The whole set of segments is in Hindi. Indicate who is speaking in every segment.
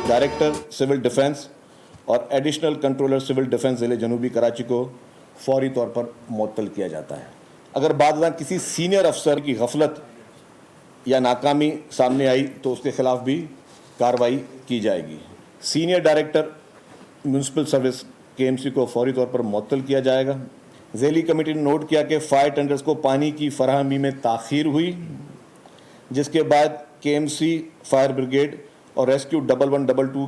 Speaker 1: डायरेक्टर सिविल डिफेंस और एडिशनल कंट्रोलर सिविल डिफेंस ज़िले जनूबी कराची को फौरी तौर पर मुअत्तल किया जाता है। अगर बाद किसी सीनियर अफसर की गफलत या नाकामी सामने आई तो उसके खिलाफ भी कार्रवाई की जाएगी। Senior director municipal service KMC को फौरी तौर पर मुअत्तल किया जाएगा। ज़ैली कमेटी ने नोट किया कि फायर टेंडर्स को पानी की फराहमी में ताख़ीर हुई, जिसके बाद KMC, फायर ब्रिगेड और रेस्क्यू 1122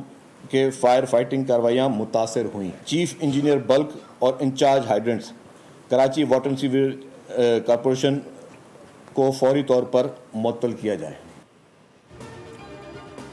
Speaker 1: के फायर फाइटिंग कार्रवाइयाँ मुतासर हुई। चीफ इंजीनियर बल्क और incharge hydrants Karachi water and sewer corporation को फौरी तौर पर मुअत्तल किया जाए।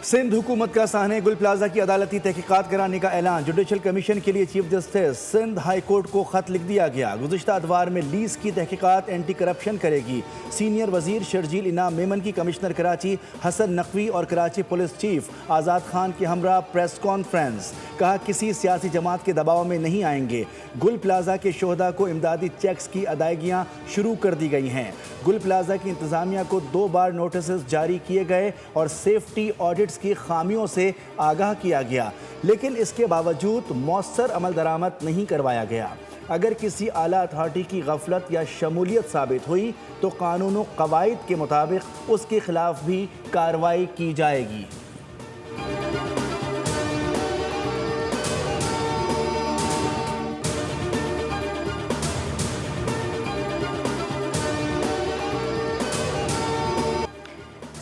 Speaker 2: सिंध हुकूमत का साहने गुल प्लाजा की अदालती तहकीकात कराने का ऐलान। जुडिशल कमीशन के लिए chief justice Sindh high court को खत लिख दिया गया। गुज़िश्ता अदवार में लीज की तहकीकात एंटी करप्शन करेगी। सीनियर वजीर शर्जील इनाम मेमन की कमिश्नर कराची हसन नकवी और कराची पुलिस चीफ आज़ाद खान के हमरा प्रेस कॉन्फ्रेंस। कहा किसी सियासी जमात के दबाव में नहीं आएंगे। गुल प्लाजा के शोहदा को इमदादी चेक्स की अदायगियाँ शुरू कर दी गई हैं। गुल प्लाजा की इंतज़ामिया को 2 बार नोटिस जारी किए गए और सेफ्टी ऑडिट्स की खामियों से आगाह किया गया, लेकिन इसके बावजूद मौसर अमल दरामद नहीं करवाया गया। अगर किसी आला अथॉरिटी की गफलत या शमूलियत साबित हुई तो कानून व कवायद के मुताबिक उसके खिलाफ भी कार्रवाई की जाएगी।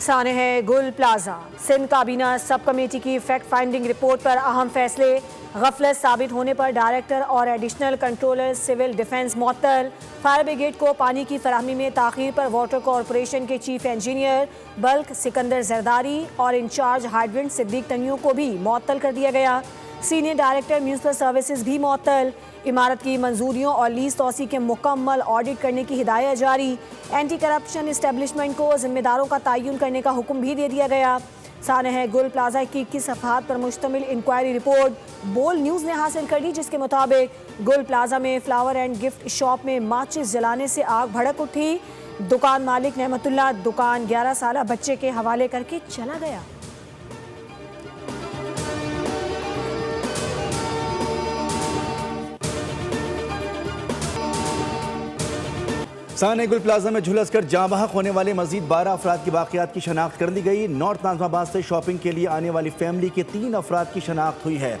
Speaker 3: साने है गुल प्लाजा। सिंध काबीना सब कमेटी की फैक्ट फाइंडिंग रिपोर्ट पर अहम फैसले। गफलत साबित होने पर डायरेक्टर और एडिशनल कंट्रोलर सिविल डिफेंस मुअत्तल। फायर ब्रिगेड को पानी की फराहमी में ताख़ीर पर वाटर कॉरपोरेशन के chief engineer bulk Sikandar Zardari और इंचार्ज हाइड्रेंट सिद्दीक तनियों को भी मुअत्तल कर दिया गया। सीनियर डायरेक्टर म्यूनसिपल सर्विसेज भी मुअत्तल। इमारत की मंजूरियों और लीज तोसी के मुकम्मल ऑडिट करने की हिदायत जारी। एंटी करप्शन इस्टेब्लिशमेंट को जिम्मेदारों का तयन करने का हुक्म भी दे दिया गया। साने है गुल प्लाजा की 21 सफ़हात पर मुश्तमिल इंक्वायरी रिपोर्ट बोल न्यूज़ ने हासिल कर ली, जिसके मुताबिक गुल प्लाजा में फ्लावर एंड गिफ्ट शॉप में माचिस जलाने से आग भड़क उठी। दुकान मालिक नेमतुल्लाह दुकान 11 साला बच्चे के हवाले करके चला गया।
Speaker 2: साने गुल प्लाजा में झुलस कर जाँ बहक होने वाले मजीद 12 अफराद की बाक़ियात की शनाख्त कर दी गई। नॉर्थ नाज़माबाद से शॉपिंग के लिए आने वाली फैमिली के 3 अफराद की शनाख्त हुई है।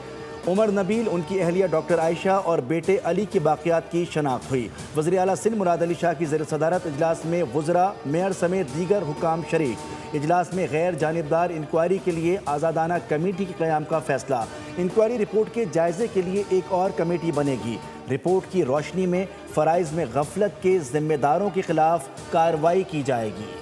Speaker 2: उमर नबील, उनकी अहलिया डॉक्टर आयशा और बेटे अली की बाक़ियात की शनाख्त हुई। वज़ीर आला सिंध मुराद अली शाह की ज़ेर सदारत इजलास में वज़रा, मेयर समेत दीगर हुकाम शरीक। इजलास में गैर जानिबदार इंक्वायरी के लिए आज़ादाना कमेटी के क़याम का फैसला। इंक्वायरी रिपोर्ट के जायज़े के लिए एक और कमेटी बनेगी। रिपोर्ट की रोशनी में फ़राइज़ में गफलत के जिम्मेदारों के खिलाफ कार्रवाई की जाएगी।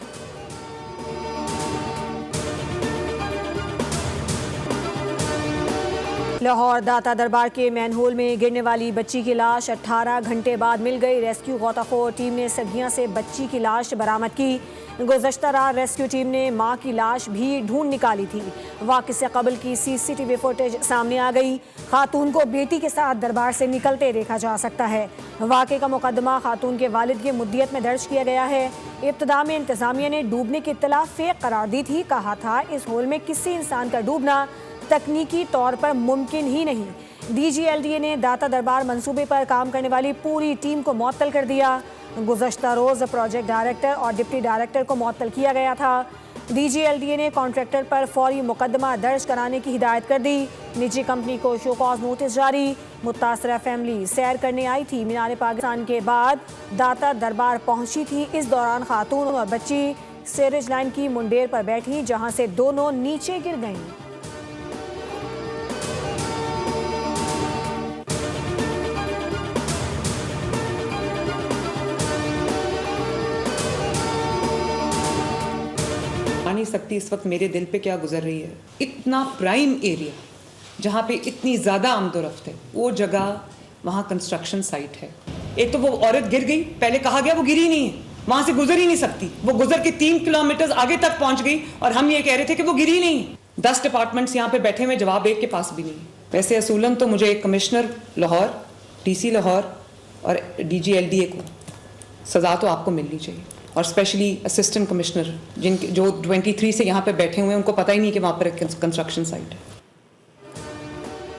Speaker 3: लाहौर दाता दरबार के मैनहोल में गिरने वाली बच्ची की लाश 18 घंटे बाद मिल गई। रेस्क्यू गौताखोर टीम ने सगिया से बच्ची की लाश बरामद की। गुज़श्ता रात रेस्क्यू टीम ने मां की लाश भी ढूंढ निकाली थी। वाक़े से कबल की CCTV फुटेज सामने आ गई। खातून को बेटी के साथ दरबार से निकलते देखा जा सकता है। वाक़े का मुकदमा खातून के वालिद की मुद्दियत में दर्ज किया गया है। इब्तदा में इंतज़ामिया ने डूबने की इत्तला फेक करार दी थी। कहा था इस होल में किसी इंसान का डूबना तकनीकी तौर पर मुमकिन ही नहीं। DGLDA ने दाता दरबार मंसूबे पर काम करने वाली पूरी टीम को मुअत्तल कर दिया। गुज़श्ता रोज़ प्रोजेक्ट डायरेक्टर और डिप्टी डायरेक्टर को मुअत्तल किया गया था। DGLDA ने कॉन्ट्रैक्टर पर फौरी मुकदमा दर्ज कराने की हिदायत कर दी। निजी कंपनी को शो कॉज नोटिस जारी। मुतासरा फैमिली सैर करने आई थी। मीनार पाकिस्तान के बाद दाता दरबार पहुंची थी। इस दौरान खातून और बच्ची सीवरेज लाइन की मुंडेर पर बैठी, जहां से दोनों नीचे गिर गईं।
Speaker 4: नहीं सकती इस वक्त मेरे दिल पे क्या गुजर रही है। इतना प्राइम एरिया जहाँ पे इतनी ज़्यादा आमदोरफ्त है, वो जगह वहाँ कंस्ट्रक्शन साइट है। एक तो वो औरत गिर गई, पहले कहा गया वो गिरी नहीं है, वहाँ से गुजर ही नहीं सकती। वो गुजर के 3 किलोमीटर आगे तक पहुँच गई और हम ये कह रहे थे कि वो गिरी नहीं। 10 डिपार्टमेंट्स यहाँ पे बैठे हुए, जवाब एक के पास भी नहीं। वैसे असूलन तो मुझे कमिश्नर लाहौर, DC लाहौर और DGLDA को सज़ा तो आपको मिलनी चाहिए, और स्पेशली असिस्टेंट कमिश्नर जिनके जो 23 से यहाँ पे बैठे हुए हैं, उनको पता ही नहीं कि वहाँ पर कंस्ट्रक्शन साइट है।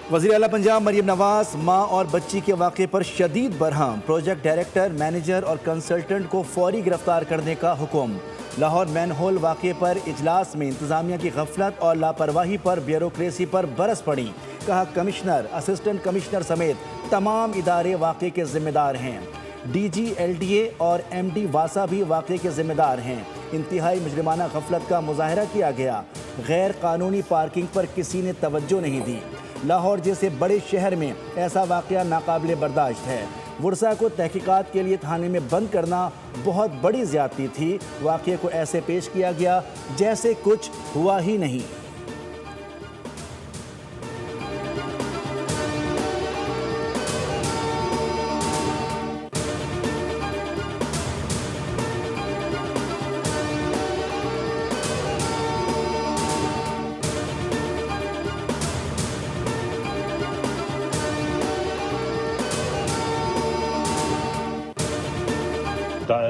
Speaker 2: वज़ीर आला पंजाब मरियम नवाज मां और बच्ची के वाक़े पर शदीद बरहम, प्रोजेक्ट डायरेक्टर, मैनेजर और कंसल्टेंट को फौरी गिरफ्तार करने का हुक्म। लाहौर मैनहोल वाक़े पर इजलास में इंतजामिया की गफलत और लापरवाही पर ब्यूरोक्रेसी पर बरस पड़ी। कहा कमिश्नर, असिस्टेंट कमिश्नर समेत तमाम इदारे वाक़े के जिम्मेदार हैं। DG LDA और MD वासा भी वाक़े के जिम्मेदार हैं। इंतहाई मुजरिमाना गफलत का मुजाहरा किया गया। गैर कानूनी पार्किंग पर किसी ने तवज्जो नहीं दी। लाहौर जैसे बड़े शहर में ऐसा वाक़या नाकाबिले बर्दाश्त है। वर्षा को तहकीकात के लिए थाने में बंद करना बहुत बड़ी ज़्यादती थी। वाक़े को ऐसे पेश किया गया जैसे कुछ हुआ ही नहीं।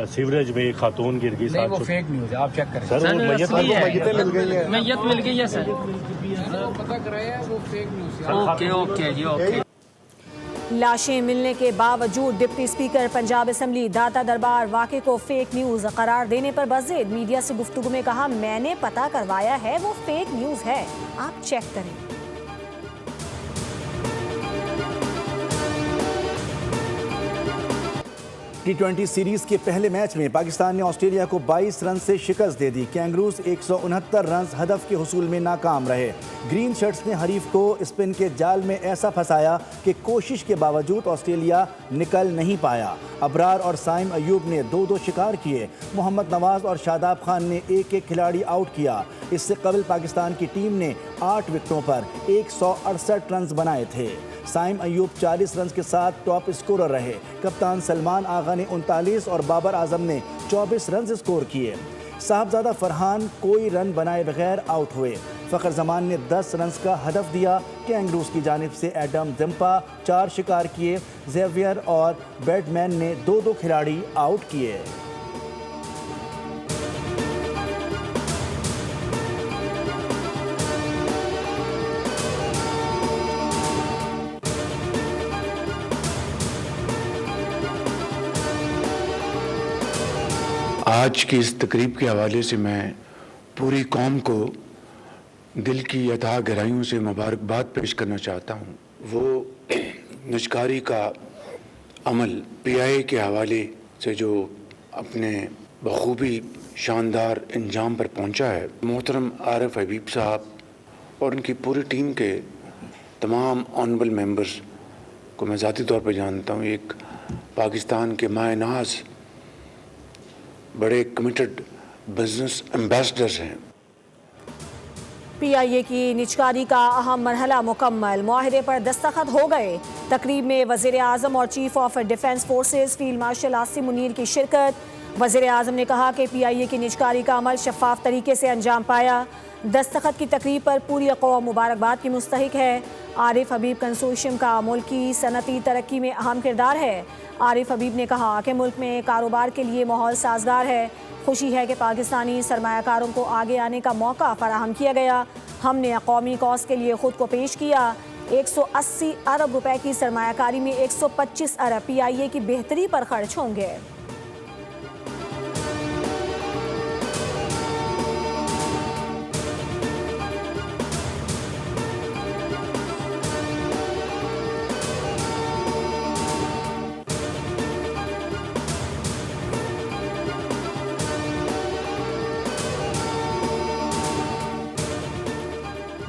Speaker 5: सीवरेज में एक खातून गिर गई।
Speaker 6: नहीं, वो फेक न्यूज़ है, आप चेक करें।
Speaker 5: सर वो मैयत मिल गई है।
Speaker 6: मैयत मिल गई है सर, पता कराया, वो फेक न्यूज़ है। ओके ओके जी ओके।
Speaker 3: लाशें मिलने के बावजूद डिप्टी स्पीकर पंजाब असम्बली दाता दरबार वाक़े को फेक न्यूज़ करार देने पर बज़ेद मीडिया से गुफ्तगू में कहा, मैंने पता करवाया है, वो फेक न्यूज़ है, आप चेक करें।
Speaker 2: T20 सीरीज के पहले मैच में पाकिस्तान ने ऑस्ट्रेलिया को 22 रन से शिकस्त दे दी। कैंगरूज 169 रन हदफ के हुसूल में नाकाम रहे। ग्रीन शर्ट्स ने हरीफ को स्पिन के जाल में ऐसा फंसाया कि कोशिश के बावजूद ऑस्ट्रेलिया निकल नहीं पाया। अबरार और साइम अयूब ने 2-2 शिकार किए। मोहम्मद नवाज और शादाब खान ने एक खिलाड़ी आउट किया। इससे कबल पाकिस्तान की टीम ने 8 विकेटों पर 168 रन बनाए थे। साइम अयूब 40 रन के साथ टॉप स्कोरर रहे। कप्तान सलमान आगा ने 39 और बाबर आजम ने 24 रन स्कोर किए। साहबजादा फरहान कोई रन बनाए बगैर आउट हुए। फ़खर जमान ने 10 रन का हदफ दिया। कैंगरूज की जानिब से एडम जंपा 4 शिकार किए। जेवियर और बैटमैन ने 2-2 खिलाड़ी आउट किए।
Speaker 7: आज की इस तकरीब के हवाले से मैं पूरी कौम को दिल की अथाह गहराइयों से मुबारकबाद पेश करना चाहता हूँ। वो निष्कारी का अमल PIA के हवाले से जो अपने बखूबी शानदार इंजाम पर पहुँचा है, मोहतरम आरिफ हबीब साहब और उनकी पूरी टीम के तमाम ऑनरेबल मेंबर्स को मैं ज़ाती तौर पर जानता हूँ। एक पाकिस्तान के मायनाज बड़े कमिटेड बिजनेस एम्बेसडर्स हैं।
Speaker 3: PIA की निचकारी का अहम मरहला मुकम्मल, मुआहदे पर दस्तखत हो गए। तकरीब में वज़ीर आज़म और chief of defence forces field marshal Asim Munir की शिरकत। वज़ीर आज़म ने कहा कि PIA की निचकारी का अमल शफाफ तरीके से अंजाम पाया। दस्तखत की तकरीब पर पूरी कौम मुबारकबाद की मुस्तहिक है। आरिफ हबीब कंसोर्शियम का मुल्की सनती तरक्की में अहम किरदार है। आरिफ हबीब ने कहा कि मुल्क में कारोबार के लिए माहौल साजगार है। खुशी है कि पाकिस्तानी सरमायाकारों को आगे आने का मौका फराहम किया गया। हमने कौमी कॉज के लिए खुद को पेश किया। 180 अरब रुपए की सरमायाकारी में 125 अरब PIA की बेहतरी पर खर्च होंगे।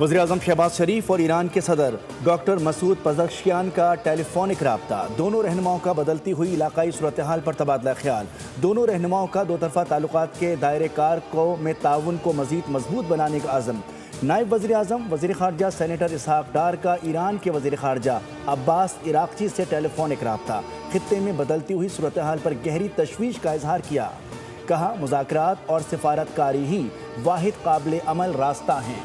Speaker 2: वज़ीर आज़म शहबाज शरीफ और ईरान के सदर डॉक्टर मसूद पज़ेश्कियान का टेलीफोनिक रब्ता। दोनों रहनुमाओं का बदलती हुई इलाकाई सूरत हाल पर तबादला ख्याल। दोनों रहनुमाओं का दो तरफ़ा ताल्लुकात के दायरे कार को में ताउन को मज़ीद मजबूत बनाने का आज़म। नायब वज़ीर आज़म वज़ीर ख़ारजा सेनेटर इसहाक डार का ईरान के वज़ीर ख़ारजा अब्बास इराक़ची से टेलीफोनिक रब्ता। खित्ते में बदलती हुई सूरत हाल पर गहरी तशवीश का इजहार किया। कहा मुज़ाकरात और सिफारतकारी ही वाहिद काबिल अमल रास्ता हैं।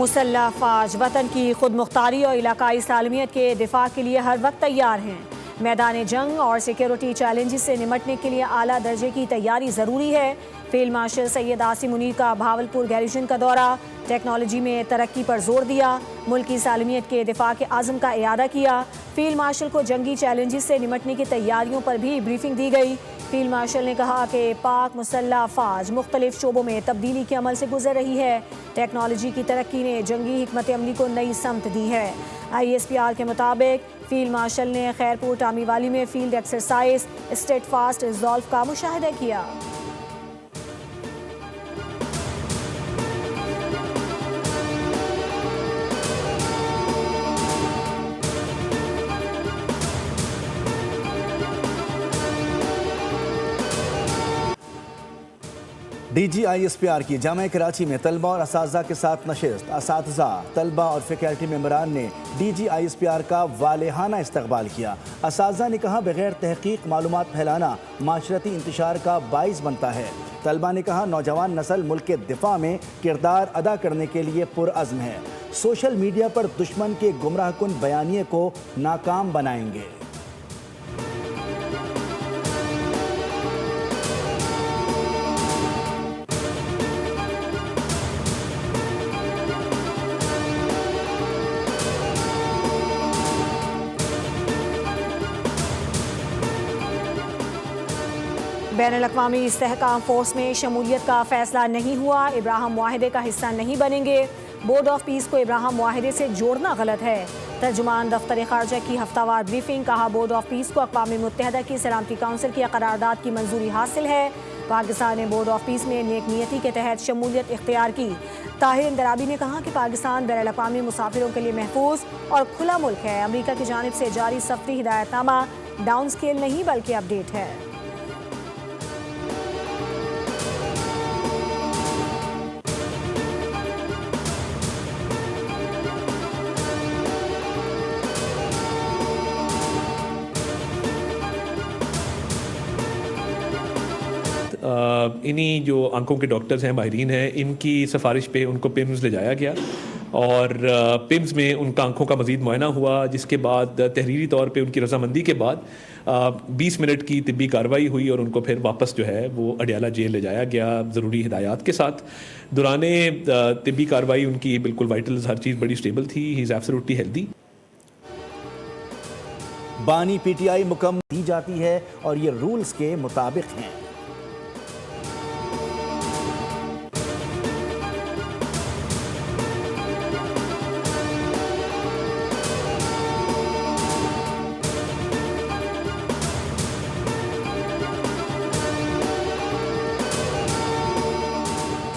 Speaker 3: मुसल्लह फ़ौज वतन की खुद मुख्तारी और इलाकाई सालमियत के दिफा के लिए हर वक्त तैयार हैं। मैदान जंग और सिक्योरिटी चैलेंजेस से निमटने के लिए आला दर्जे की तैयारी ज़रूरी है। फील्ड मार्शल सैयद आसिम मुनीर का भावलपुर गैरिजन का दौरा, टेक्नोलॉजी में तरक्की पर जोर दिया, मुल्क की सालमियत के दिफा के आज़म का इरादा किया। फील्ड मार्शल को जंगी चैलेंजेस से निमटने की तैयारियों पर भी ब्रीफिंग दी गई। फील्ड मार्शल ने कहा कि पाक मुसल्लह फ़ौज मुख्तलिफ शोबों में तब्दीली के अमल से गुजर रही है। टेक्नोलॉजी की तरक्की ने जंगी हिकमत अमली को नई समत दी है। ISPR के मुताबिक फील्ड मार्शल ने खैरपुर टामीवाली में field exercise state fast resolve का मुशाहिदा किया।
Speaker 2: DG ISPR की जामिया कराची में तलबा और असातिज़ा के साथ नशिस्त। असातिज़ा, तलबा और फैकल्टी मेंबरान ने DG ISPR का वालेहाना इस्तकबाल किया। असातिज़ा ने कहा, बगैर तहकीक मालूमात फैलाना माशरती इंतशार का बाइस बनता है। तलबा ने कहा, नौजवान नस्ल मुल्क के दिफा में किरदार अदा करने के लिए पुरअज़्म है। सोशल मीडिया पर दुश्मन के गुमराहकुन बयानिए को नाकाम बनाएंगे।
Speaker 3: बैनुल-अक़वामी इस्तेहकाम फोर्स में शमूलियत का फैसला नहीं हुआ, इब्राहिम मुआहिदे का हिस्सा नहीं बनेंगे। बोर्ड ऑफ पीस को इब्राहिम मुआहिदे से जोड़ना गलत है। तर्जुमान दफ्तर खारजा की हफ्तावार ब्रीफिंग, कहा बोर्ड ऑफ पीस को अक़वाम मुत्तहिदा की सलामती काउंसिल की करारदाद की मंजूरी हासिल है। पाकिस्तान ने बोर्ड ऑफ पीस में नेक नियति के तहत शमूलियत इख्तियार की। ताहिर इंदराबी ने कहा कि पाकिस्तान बैनुल-अक़वामी मुसाफिरों के लिए महफूज और खुला मुल्क है। अमरीका की जानिब से जारी सफ़री हिदायतनामा डाउन स्केल नहीं बल्कि अपडेट है।
Speaker 8: इन्हीं जो आंखों के डॉक्टर्स हैं, माहिरीन हैं, इनकी सिफारिश पे उनको पिम्स ले जाया गया और पिम्स में उनका आंखों का मज़ीद मुआयना हुआ, जिसके बाद तहरीरी तौर पे उनकी रजामंदी के बाद 20 मिनट की तिब्बी कार्रवाई हुई और उनको फिर वापस जो है वो अडियाला जेल ले जाया गया ज़रूरी हिदायत के साथ। दौरान तिब्बी कार्रवाई उनकी बिल्कुल वाइटल्स हर चीज़ बड़ी स्टेबल थी। He is absolutely healthy.
Speaker 2: बानी PTI मुकम्मल दी जाती है और ये रूल्स के मुताबिक हैं।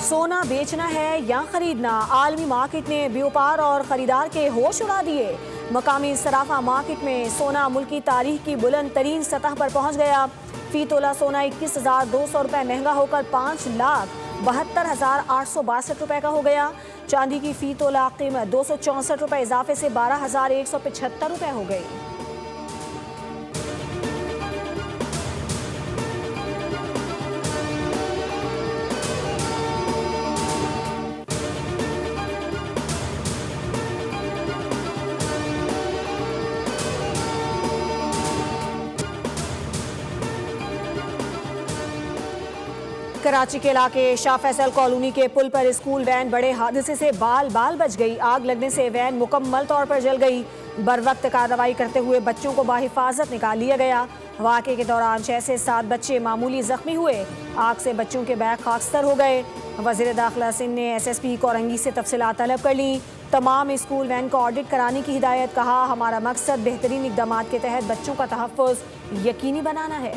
Speaker 3: सोना बेचना है या खरीदना, आलमी मार्केट ने व्यापार और खरीदार के होश उड़ा दिए। मकामी सराफा मार्केट में सोना मुल्क की तारीख की बुलंद तरीन सतह पर पहुंच गया। फी तोला सोना 21,200 रुपये महंगा होकर 5,72,862 रुपये का हो गया। चांदी की फी तोला कीमत 264 रुपये इजाफे से 12,175 रुपये हो गई। कराची के इलाके शाह फैसल कॉलोनी के पुल पर स्कूल वैन बड़े हादसे से बाल बाल बच गई। आग लगने से वैन मुकम्मल तौर पर जल गई। बरवक्त कार्रवाई करते हुए बच्चों को बाहिफाजत निकाल लिया गया। वाक़े के दौरान 6 से 7 बच्चे मामूली जख्मी हुए। आग से बच्चों के बैग खाकस्तर हो गए। वज़ीर दाखिला सिंध ने SSP कोरंगी से तफसीलात तलब कर ली। तमाम स्कूल वैन को ऑडिट कराने की हिदायत। कहा, हमारा मकसद बेहतरीन इक़दाम के तहत बच्चों का तहफ़्फ़ुज़ यकीनी बनाना है।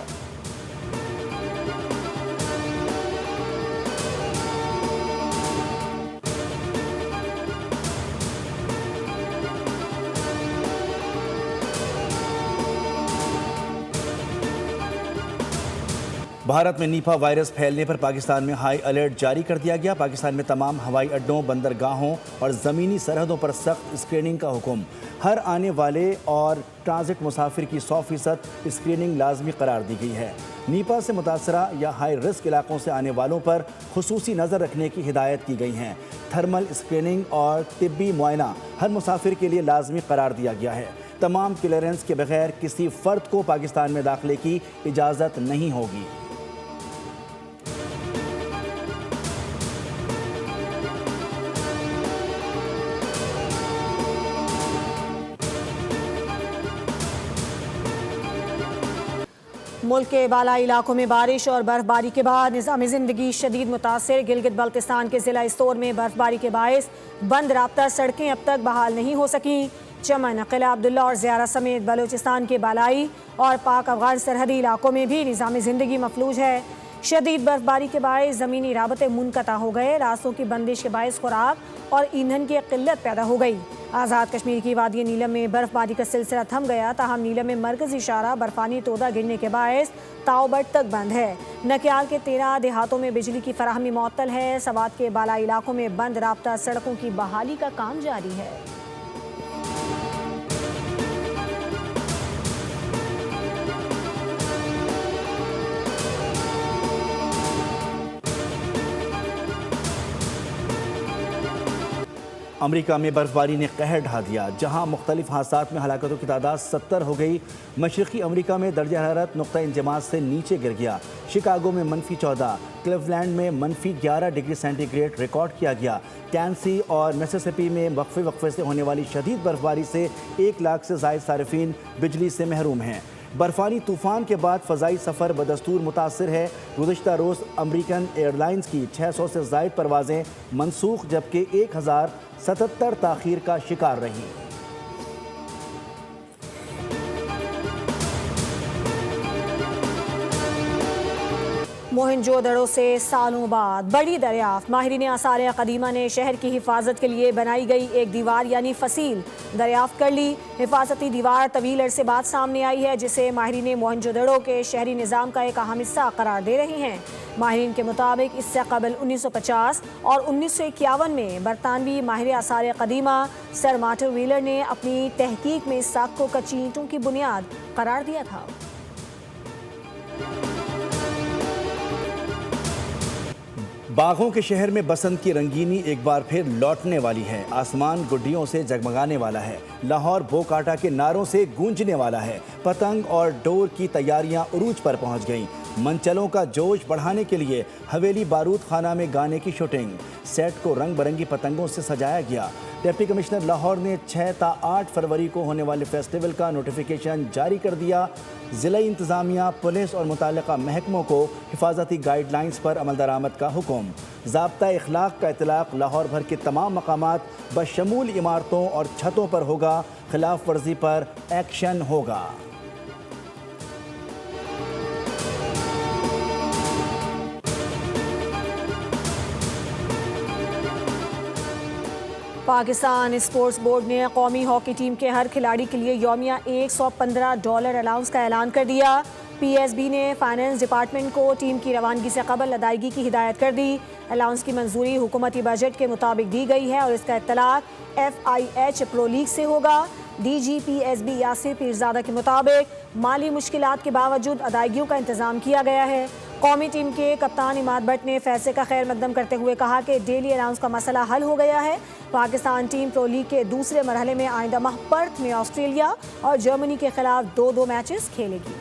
Speaker 2: भारत में नीपा वायरस फैलने पर पाकिस्तान में हाई अलर्ट जारी कर दिया गया। पाकिस्तान में तमाम हवाई अड्डों, बंदरगाहों और ज़मीनी सरहदों पर सख्त स्क्रीनिंग का हुक्म। हर आने वाले और ट्रांजिट मुसाफिर की 100% स्क्रीनिंग लाजमी करार दी गई है। नीपा से मुतासरा या हाई रिस्क इलाकों से आने वालों पर खुसूसी नज़र रखने की हिदायत की गई हैं। थर्मल स्क्रीनिंग और तिब्बी मुआयना हर मुसाफिर के लिए लाजमी करार दिया गया है। तमाम क्लियरेंस के बगैर किसी फ़र्द को पाकिस्तान में दाखिले की इजाज़त नहीं होगी।
Speaker 3: मुल्क के बालाई इलाकों में बारिश और बर्फबारी के बाद निज़ाम ज़िंदगी शदीद मुतासर। गिलगित बल्तिस्तान के ज़िला इस्तोर में बर्फबारी के बायस बंद राब्ता सड़कें अब तक बहाल नहीं हो सकीं। चमन, किला अब्दुल्ला और ज़ियारा समेत बलूचिस्तान के बालाई और पाक अफगान सरहदी इलाकों में भी निज़ाम ज़िंदगी मफलूज है। शदीद बर्फबारी के बायस ज़मीनी राबते मुनक़ता हो गए। रास्तों की बंदिश के बायस खुराक और ईंधन की किल्लत पैदा हो गई। आज़ाद कश्मीर की वादी नीलम में बर्फबारी का सिलसिला थम गया। ताहम नीलम में मरकज़ी शारा बर्फानी तोदा गिरने के बायस ताओबट तक बंद है। नकियाल के 13 देहातों में बिजली की फराहमी मुअत्तल है। सवात के बालाई इलाकों में बंद राब्ता सड़कों की बहाली का काम जारी है।
Speaker 2: अमेरिका में बर्फबारी ने कहर ढा दिया, जहां मुख्तलिफ हादसात में हलाकतों की तादाद 70 हो गई। मशरक़ी अमेरिका में दर्जा हरारत नुक़्ता इंजमात से नीचे गिर गया। शिकागो में -14, क्लिवलैंड में -11 डिग्री सेंटीग्रेड रिकॉर्ड किया गया। टेनेसी और मिसिसिपी में वक्फे से होने वाली शदीद बर्फबारी से 1 लाख से ज़ायद सारिफीन बिजली से महरूम हैं। बर्फानी तूफ़ान के बाद फ़ज़ाई सफ़र बदस्तूर मुतासर है। गुज़िश्ता रोज़ अमरीकन एयरलाइंस की 600 से ज़ायद परवाज़ें मनसूख, जबकि 1077 ताख़ीर का शिकार रहीं।
Speaker 3: मोहनजोदड़ो से सालों बाद बड़ी दरियाफ्त। माहिरीन आसार कदीमा ने शहर की हिफाजत के लिए बनाई गई एक दीवार यानी फसील दरियाफ्त कर ली। हिफाजती दीवार तवील अरसे बाद सामने आई है, जिसे माहिरीन मोहनजोदड़ो के शहरी निज़ाम का एक अहम हिस्सा करार दे रहे हैं। माहिरीन के मुताबिक इससे कबल 1950 और 1951 में बरतानवी माहिर आसार कदीमा सर मार्टिन व्हीलर ने अपनी तहकीक में इस साख को कच्ची ईंटों की बुनियाद करार दिया था।
Speaker 2: बागों के शहर में बसंत की रंगीनी एक बार फिर लौटने वाली है। आसमान गुड्डियों से जगमगाने वाला है। लाहौर बोकाटा के नारों से गूंजने वाला है। पतंग और डोर की तैयारियां उरूज पर पहुंच गईं। मंचलों का जोश बढ़ाने के लिए हवेली बारूद खाना में गाने की शूटिंग। सेट को रंग बिरंगी पतंगों से सजाया गया। डिप्टी कमिश्नर लाहौर ने 6 से 8 फरवरी को होने वाले फेस्टिवल का नोटिफिकेशन जारी कर दिया। ज़िला इंतज़ामिया, पुलिस और मुताल्लिक़ा महकमों को हिफाजती गाइडलाइंस पर अमल दरामद का हुक्म। ज़ाब्ता इखलाक का इतलाक़ लाहौर भर के तमाम मकामात बशमूल इमारतों और छतों पर होगा। खिलाफ वर्जी पर एक्शन होगा।
Speaker 3: पाकिस्तान स्पोर्ट्स बोर्ड ने कौमी हॉकी टीम के हर खिलाड़ी के लिए यौमिया $115 अलाउंस का ऐलान कर दिया। PSB ने फाइनेंस डिपार्टमेंट को टीम की रवानगी से कबल अदायगी की हिदायत कर दी। अलाउंस की मंजूरी हुकूमती बजट के मुताबिक दी गई है और इसका इत्तलाक FIH प्रो लीग से होगा। DG PSB यासिर पीरजादा के मुताबिक माली मुश्किलात के बावजूद अदायगियों का इंतजाम किया गया है। कौमी टीम के कप्तान इमाद भट्ट ने फैसले का खैर मकदम करते हुए कहा कि डेली अलाउंस का मसला हल हो गया है। पाकिस्तान टीम प्रो लीग के दूसरे मरहले में आइंदा माह पर्थ में ऑस्ट्रेलिया और जर्मनी के खिलाफ 2-2 मैचेस खेलेगी।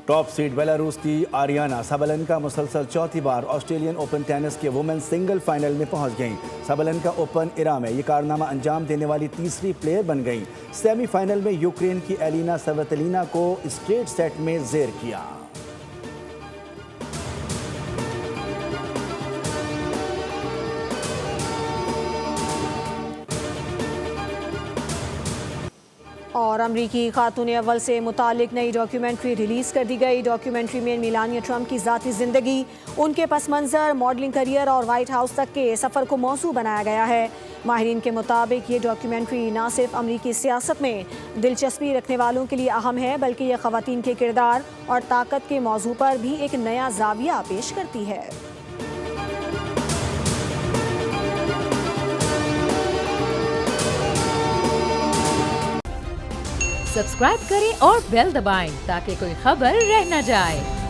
Speaker 2: टॉप सीड बेलारूस की आरियाना साबालेंका मुसलसल चौथी बार ऑस्ट्रेलियन ओपन टेनिस के वुमेन सिंगल फाइनल में पहुंच गईं। साबालेंका ओपन इरा में ये कारनामा अंजाम देने वाली तीसरी प्लेयर बन गईं। सेमीफाइनल में यूक्रेन की एलिना सवेतलिना को स्ट्रेट सेट में ज़ेर किया।
Speaker 3: और और अमरीकी खातून अव्वल से मुतालिक नई डॉक्यूमेंट्री रिलीज़ कर दी गई। डॉक्यूमेंट्री में मेलानिया ट्रंप की ज़ाती ज़िंदगी, उनके पस मंज़र, मॉडलिंग करियर और वाइट हाउस तक के सफ़र को मौजू बनाया गया है। माहिरीन के मुताबिक ये डॉक्यूमेंट्री न सिर्फ अमरीकी सियासत में दिलचस्पी रखने वालों के लिए अहम है, बल्कि यह ख़वातीन के किरदार और ताकत के मौजू पर भी एक नया ज़ाविया पेश करती है।
Speaker 9: सब्सक्राइब करें और बेल दबाएं ताकि कोई खबर रह न जाए।